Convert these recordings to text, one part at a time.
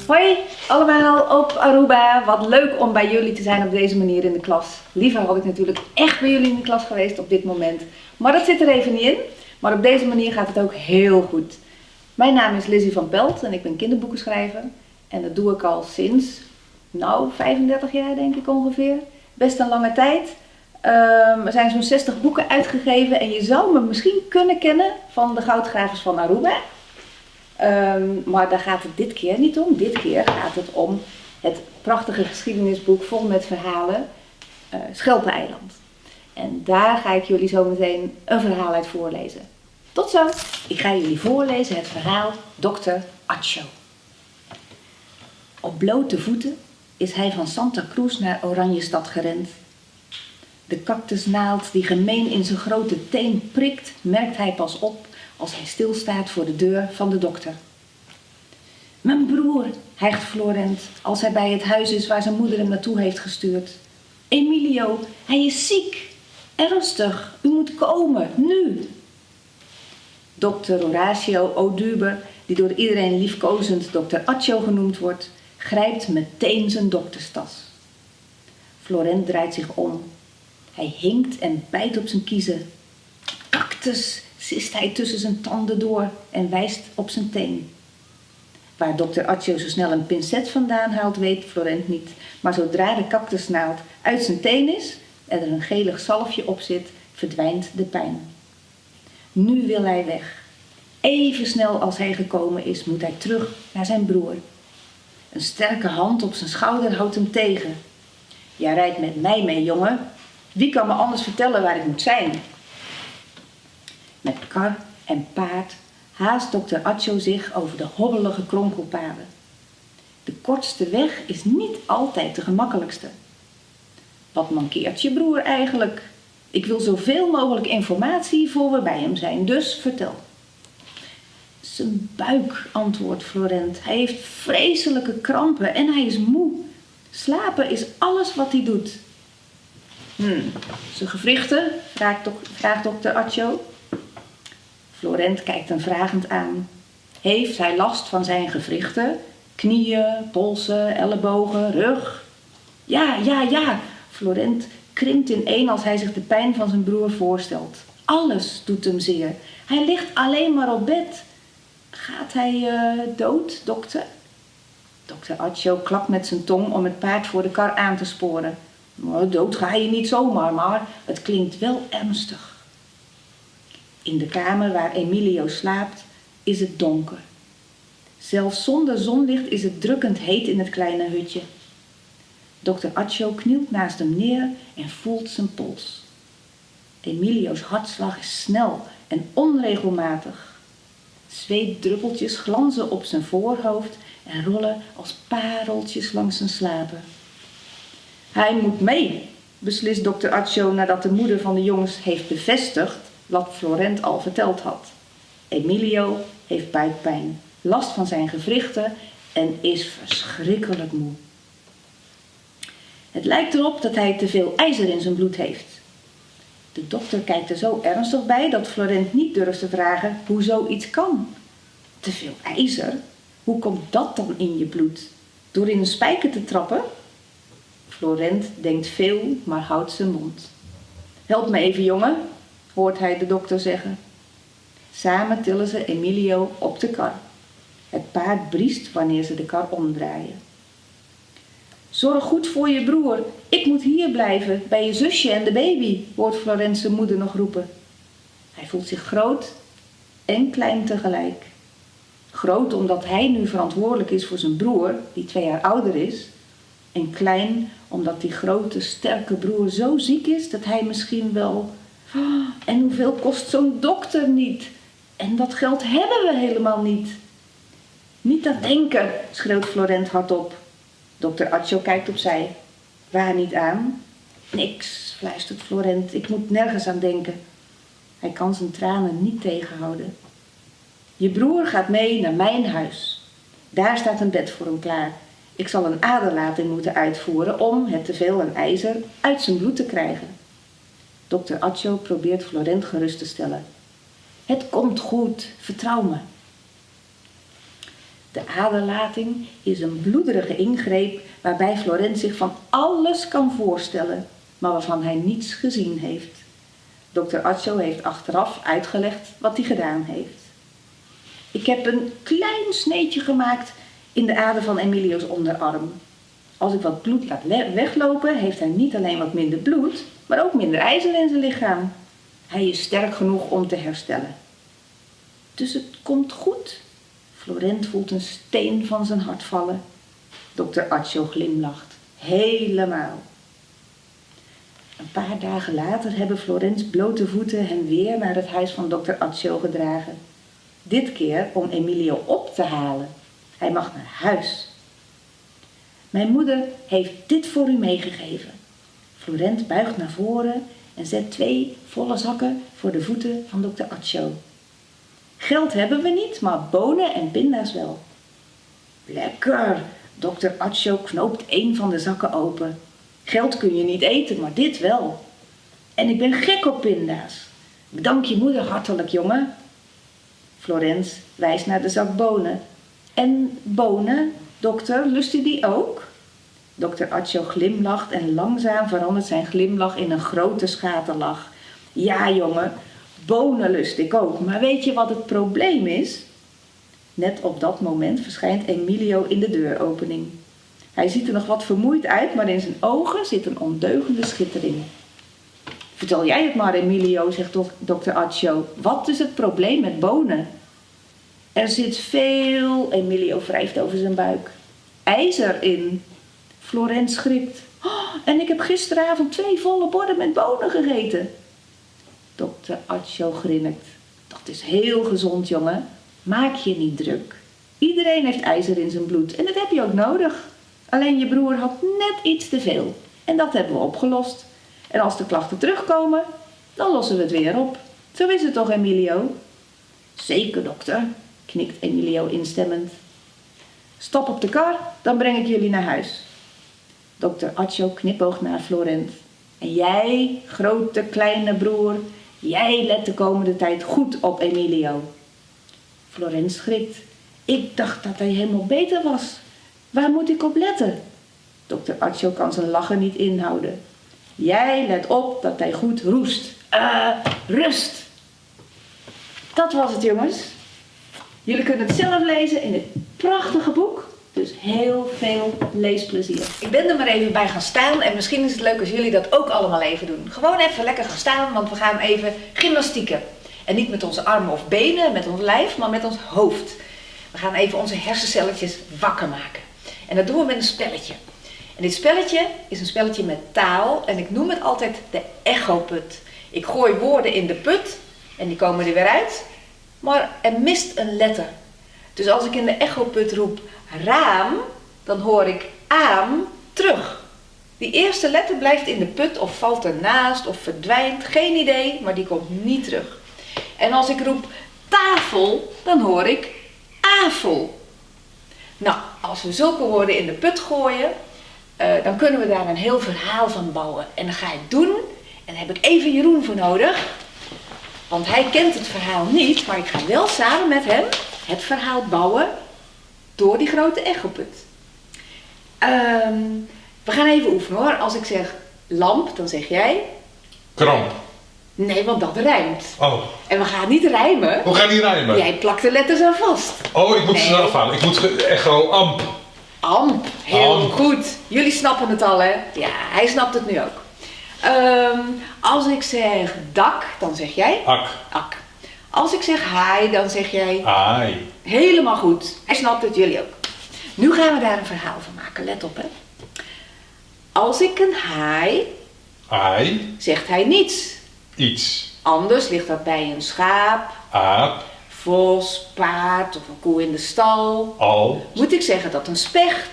Hoi allemaal op Aruba, wat leuk om bij jullie te zijn op deze manier in de klas. Liever had ik natuurlijk echt bij jullie in de klas geweest op dit moment, maar dat zit er even niet in. Maar op deze manier gaat het ook heel goed. Mijn naam is Lizzie van Pelt en ik ben kinderboekenschrijver. En dat doe ik al sinds, 35 jaar denk ik ongeveer. Best een lange tijd. Er zijn zo'n 60 boeken uitgegeven en je zou me misschien kunnen kennen van de Goudgravers van Aruba. Maar daar gaat het dit keer niet om. Dit keer gaat het om het prachtige geschiedenisboek vol met verhalen, Schelpeneiland. En daar ga ik jullie zo meteen een verhaal uit voorlezen. Tot zo! Ik ga jullie voorlezen het verhaal Dr. Acho. Op blote voeten is hij van Santa Cruz naar Oranjestad gerend. De cactusnaald die gemeen in zijn grote teen prikt, merkt hij pas op als hij stilstaat voor de deur van de dokter. Mijn broer, hijgt Florent als hij bij het huis is waar zijn moeder hem naartoe heeft gestuurd. Emilio, hij is ziek. Ernstig, u moet komen, nu. Dokter Horatio Oduber, die door iedereen liefkozend dokter Acho genoemd wordt, grijpt meteen zijn dokterstas. Florent draait zich om. Hij hinkt en bijt op zijn kiezen. Cactus, sist hij tussen zijn tanden door en wijst op zijn teen. Waar dokter Acho zo snel een pincet vandaan haalt, weet Florent niet. Maar zodra de cactusnaald uit zijn teen is en er een gelig zalfje op zit, verdwijnt de pijn. Nu wil hij weg. Even snel als hij gekomen is, moet hij terug naar zijn broer. Een sterke hand op zijn schouder houdt hem tegen. Jij rijdt met mij mee, jongen. Wie kan me anders vertellen waar ik moet zijn? Met kar en paard haast dokter Acho zich over de hobbelige kronkelpaden. De kortste weg is niet altijd de gemakkelijkste. Wat mankeert je broer eigenlijk? Ik wil zoveel mogelijk informatie voor we bij hem zijn, dus vertel. Zijn buik, antwoordt Florent. Hij heeft vreselijke krampen en hij is moe. Slapen is alles wat hij doet. Zijn gewrichten? Vraagt dokter Acho. Florent kijkt hem vragend aan. Heeft hij last van zijn gewrichten? Knieën, polsen, ellebogen, rug? Ja. Florent krimpt ineen als hij zich de pijn van zijn broer voorstelt. Alles doet hem zeer. Hij ligt alleen maar op bed. Gaat hij dood, dokter? Dokter Acho klapt met zijn tong om het paard voor de kar aan te sporen. Dood ga je niet zomaar, maar het klinkt wel ernstig. In de kamer waar Emilio slaapt is het donker. Zelfs zonder zonlicht is het drukkend heet in het kleine hutje. Dokter Acho knielt naast hem neer en voelt zijn pols. Emilio's hartslag is snel en onregelmatig. Zweetdruppeltjes glanzen op zijn voorhoofd en rollen als pareltjes langs zijn slapen. Hij moet mee, beslist dokter Acho nadat de moeder van de jongens heeft bevestigd wat Florent al verteld had. Emilio heeft buikpijn, last van zijn gewrichten en is verschrikkelijk moe. Het lijkt erop dat hij te veel ijzer in zijn bloed heeft. De dokter kijkt er zo ernstig bij dat Florent niet durft te vragen hoe zoiets kan. Te veel ijzer? Hoe komt dat dan in je bloed? Door in een spijker te trappen? Florent denkt veel, maar houdt zijn mond. Help me even, jongen, hoort hij de dokter zeggen. Samen tillen ze Emilio op de kar. Het paard briest wanneer ze de kar omdraaien. Zorg goed voor je broer. Ik moet hier blijven, bij je zusje en de baby, hoort Florent zijn moeder nog roepen. Hij voelt zich groot en klein tegelijk. Groot omdat hij nu verantwoordelijk is voor zijn broer, die 2 jaar ouder is. En klein omdat die grote, sterke broer zo ziek is dat hij misschien wel... En hoeveel kost zo'n dokter niet? En dat geld hebben we helemaal niet. Niet aan denken, schreeuwt Florent hardop. Dokter Acho kijkt opzij. Waar niet aan? Niks, fluistert Florent. Ik moet nergens aan denken. Hij kan zijn tranen niet tegenhouden. Je broer gaat mee naar mijn huis. Daar staat een bed voor hem klaar. Ik zal een aderlating moeten uitvoeren om het teveel aan ijzer uit zijn bloed te krijgen. Dokter Acho probeert Florent gerust te stellen. Het komt goed, vertrouw me. De aderlating is een bloederige ingreep waarbij Florent zich van alles kan voorstellen, maar waarvan hij niets gezien heeft. Dokter Acho heeft achteraf uitgelegd wat hij gedaan heeft. Ik heb een klein sneetje gemaakt in de ader van Emilio's onderarm. Als ik wat bloed laat weglopen, heeft hij niet alleen wat minder bloed, maar ook minder ijzer in zijn lichaam. Hij is sterk genoeg om te herstellen. Dus het komt goed. Florent voelt een steen van zijn hart vallen. Dokter Acho glimlacht. Helemaal. Een paar dagen later hebben Florents blote voeten hem weer naar het huis van dokter Acho gedragen. Dit keer om Emilio op te halen. Hij mag naar huis. Mijn moeder heeft dit voor u meegegeven. Florent buigt naar voren en zet 2 volle zakken voor de voeten van dokter Acho. Geld hebben we niet, maar bonen en pinda's wel. Lekker! Dokter Acho knoopt 1 van de zakken open. Geld kun je niet eten, maar dit wel. En ik ben gek op pinda's. Bedank je moeder hartelijk, jongen. Florence wijst naar de zak bonen. En bonen, dokter, lust u die ook? Dokter Acho glimlacht en langzaam verandert zijn glimlach in een grote schaterlach. Ja, jongen, bonen lust ik ook, maar weet je wat het probleem is? Net op dat moment verschijnt Emilio in de deuropening. Hij ziet er nog wat vermoeid uit, maar in zijn ogen zit een ondeugende schittering. Vertel jij het maar, Emilio, zegt dokter Acho. Wat is het probleem met bonen? Er zit veel, Emilio wrijft over zijn buik, ijzer in. Florent schrikt. Oh, en ik heb gisteravond 2 volle borden met bonen gegeten. Dokter Acho grinnikt. Dat is heel gezond, jongen. Maak je niet druk. Iedereen heeft ijzer in zijn bloed en dat heb je ook nodig. Alleen je broer had net iets te veel. En dat hebben we opgelost. En als de klachten terugkomen, dan lossen we het weer op. Zo is het toch, Emilio? Zeker, dokter, knikt Emilio instemmend. Stap op de kar, dan breng ik jullie naar huis. Dokter Acho knipoogt naar Florent. En jij, grote kleine broer, jij let de komende tijd goed op Emilio. Florent schrikt. Ik dacht dat hij helemaal beter was. Waar moet ik op letten? Dokter Acho kan zijn lachen niet inhouden. Jij let op dat hij goed rust. Dat was het, jongens. Jullie kunnen het zelf lezen in dit prachtige boek. Dus heel veel leesplezier. Ik ben er maar even bij gaan staan en misschien is het leuk als jullie dat ook allemaal even doen. Gewoon even lekker gaan staan, want we gaan even gymnastieken. En niet met onze armen of benen, met ons lijf, maar met ons hoofd. We gaan even onze hersencelletjes wakker maken. En dat doen we met een spelletje. En dit spelletje is een spelletje met taal en ik noem het altijd de echoput. Ik gooi woorden in de put en die komen er weer uit, maar er mist een letter. Dus als ik in de echoput roep raam, dan hoor ik aam terug. Die eerste letter blijft in de put of valt ernaast of verdwijnt, geen idee, maar die komt niet terug. En als ik roep tafel, dan hoor ik afel. Nou, als we zulke woorden in de put gooien, dan kunnen we daar een heel verhaal van bouwen. En dat ga ik doen en daar heb ik even Jeroen voor nodig. Want hij kent het verhaal niet, maar ik ga wel samen met hem het verhaal bouwen door die grote echoput. We gaan even oefenen hoor. Als ik zeg lamp, dan zeg jij... Kramp. Nee, want dat rijmt. Oh. En we gaan niet rijmen. Hoe gaan die rijmen? Jij plakt de letters aan vast. Oh, ik moet ze zelf aan. Ik moet echo amp. Amp, heel Amp. goed. Jullie snappen het al, hè? Ja, hij snapt het nu ook. Als ik zeg dak, dan zeg jij... Ak. Ak. Als ik zeg haai, dan zeg jij... Ai. Helemaal goed. Hij snapt het, jullie ook. Nu gaan we daar een verhaal van maken. Let op, hè. Als ik een haai... Ai. Zegt hij niets. Iets. Anders ligt dat bij een schaap, Aap. vos, paard of een koe in de stal. Al. Moet ik zeggen dat een specht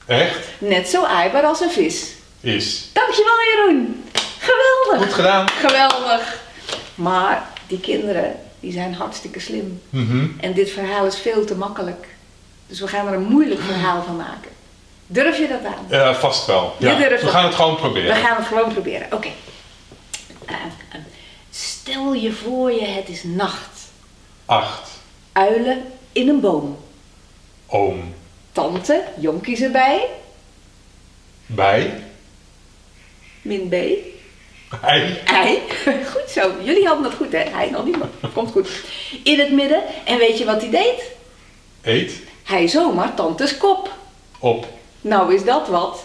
Echt. net zo aaibaar als een vis. Is. Dankjewel, Jeroen. Geweldig. Goed gedaan. Geweldig. Maar die kinderen, die zijn hartstikke slim. En dit verhaal is veel te makkelijk. Dus we gaan er een moeilijk verhaal van maken. Durf je dat aan? Vast wel. Ja. Je durft We gaan dat het gewoon proberen. We gaan het gewoon proberen. Oké. Stel je voor je, het is nacht. 8. Uilen in een boom. Oom. Tante, jonkies erbij. Bij. Min B. Hij. Ei. Goed zo. Jullie hadden het goed, hè? Hij nog niet, maar komt goed. In het midden. En weet je wat hij deed? Eet. Hij zomaar tantes kop. Op. Nou is dat wat.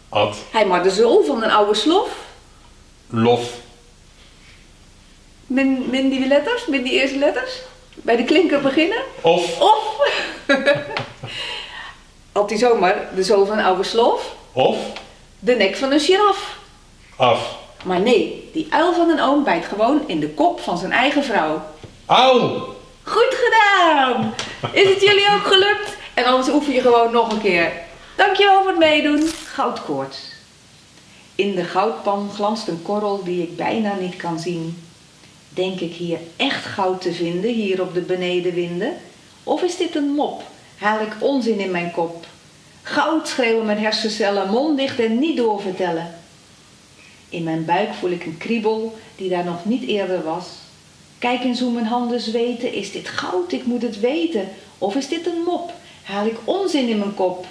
At. Hij maar de zool van een oude slof. Lof. Min die letters, min die eerste letters. Bij de klinker beginnen. Of. Of. Had hij zomaar de zool van een oude slof. Of. De nek van een giraf. Af. Maar nee, die uil van een oom bijt gewoon in de kop van zijn eigen vrouw. Au. Goed gedaan! Is het jullie ook gelukt? En anders oefen je gewoon nog een keer. Dankjewel voor het meedoen. Goudkoorts. In de goudpan glanst een korrel die ik bijna niet kan zien. Denk ik hier echt goud te vinden, hier op de benedenwinden? Of is dit een mop? Haal ik onzin in mijn kop? Goud, schreeuwen mijn hersencellen, mond dicht en niet doorvertellen. In mijn buik voel ik een kriebel die daar nog niet eerder was. Kijk eens hoe mijn handen zweten. Is dit goud? Ik moet het weten. Of is dit een mop? Haal ik onzin in mijn kop?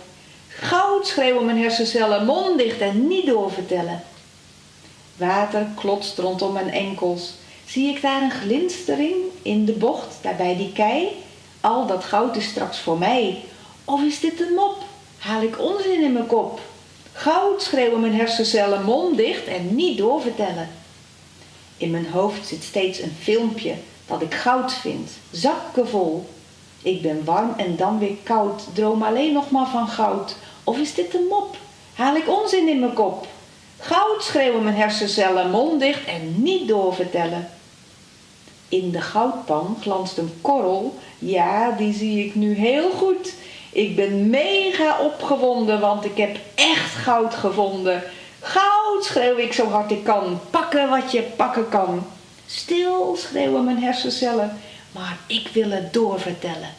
Goud, schreeuwen mijn hersencellen, mond dicht en niet doorvertellen. Water klotst rondom mijn enkels. Zie ik daar een glinstering in de bocht, daarbij die kei? Al dat goud is straks voor mij. Of is dit een mop? Haal ik onzin in mijn kop? Goud, schreeuwen mijn hersencellen, mond dicht en niet doorvertellen. In mijn hoofd zit steeds een filmpje dat ik goud vind, zakken vol. Ik ben warm en dan weer koud, droom alleen nog maar van goud. Of is dit een mop? Haal ik onzin in mijn kop? Goud, schreeuwen mijn hersencellen, mond dicht en niet doorvertellen. In de goudpan glanst een korrel, ja, die zie ik nu heel goed. Ik ben mega opgewonden, want ik heb echt goud gevonden. Goud, schreeuw ik zo hard ik kan, pakken wat je pakken kan. Stil, schreeuwen mijn hersencellen, maar ik wil het doorvertellen.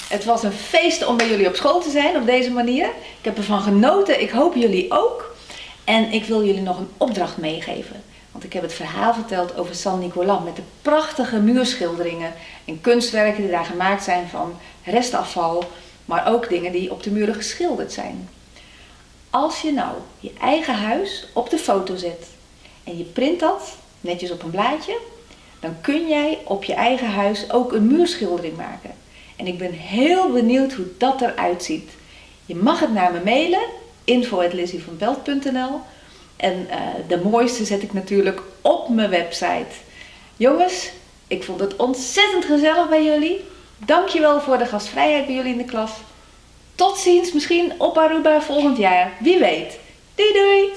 Het was een feest om bij jullie op school te zijn op deze manier. Ik heb ervan genoten, ik hoop jullie ook. En ik wil jullie nog een opdracht meegeven. Want ik heb het verhaal verteld over San Nicolas met de prachtige muurschilderingen en kunstwerken die daar gemaakt zijn van restafval, maar ook dingen die op de muren geschilderd zijn. Als je nou je eigen huis op de foto zet en je print dat netjes op een blaadje, dan kun jij op je eigen huis ook een muurschildering maken. En ik ben heel benieuwd hoe dat eruit ziet. Je mag het naar me mailen, info@lizzievanbelt.nl. En de mooiste zet ik natuurlijk op mijn website. Jongens, ik vond het ontzettend gezellig bij jullie. Dankjewel voor de gastvrijheid bij jullie in de klas. Tot ziens, misschien op Aruba volgend jaar. Wie weet. Doei doei!